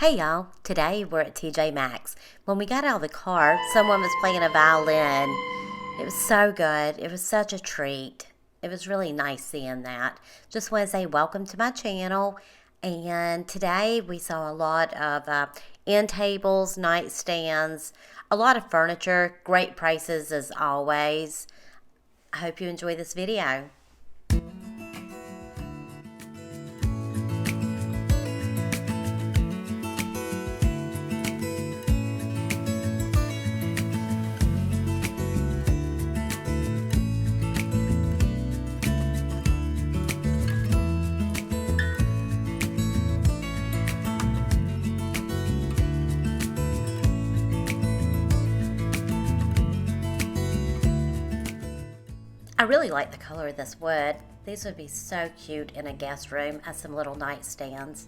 Hey y'all, today we're at TJ Maxx. When we got out of the car, someone was playing a violin. It was so good. It was such a treat. It was really nice seeing that. Just want to say welcome to my channel. And today we saw a lot of end tables, nightstands, a lot of furniture, great prices as always. I hope you enjoy this video. I really like the color of this wood. These would be so cute in a guest room as some little nightstands.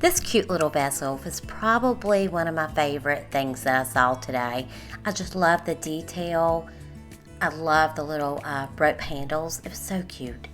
This cute little vessel was probably one of my favorite things that I saw today. I just love the detail. I love the little rope handles. It was so cute.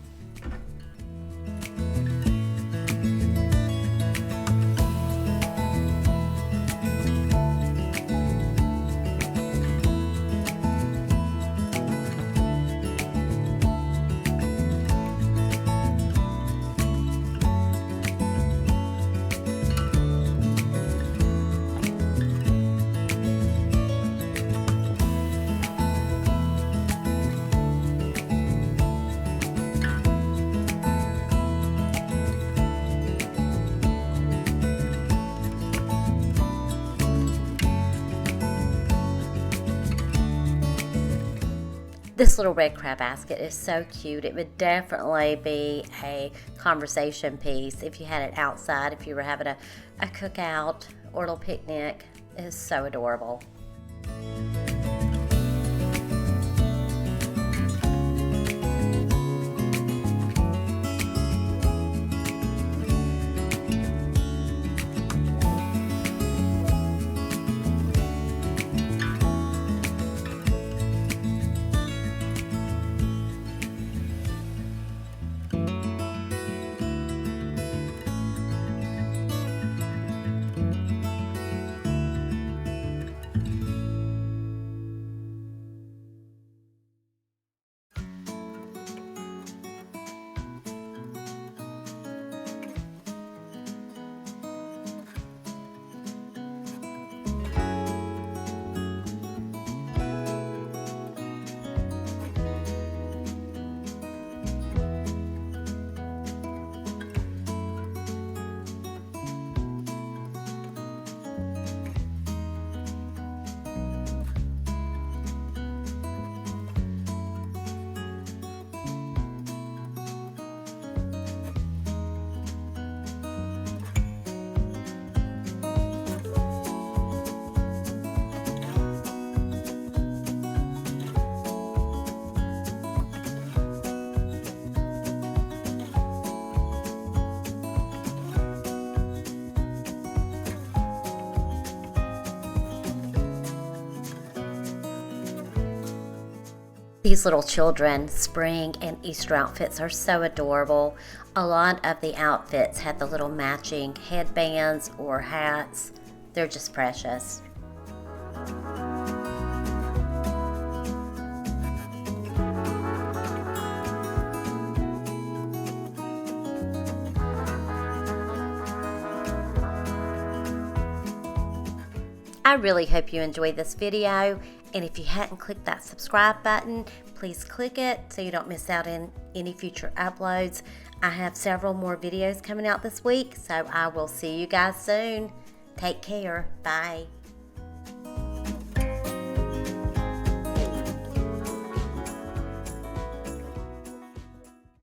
This little red crab basket is so cute. It would definitely be a conversation piece if you had it outside, if you were having a cookout or a little picnic. It is so adorable. These little children spring and Easter outfits are so adorable. A lot of the outfits had the little matching headbands or hats. They're just precious. I really hope you enjoyed this video, and if you hadn't clicked that subscribe button, please click it so you don't miss out on any future uploads. I have several more videos coming out this week, so I will see you guys soon. Take care. Bye.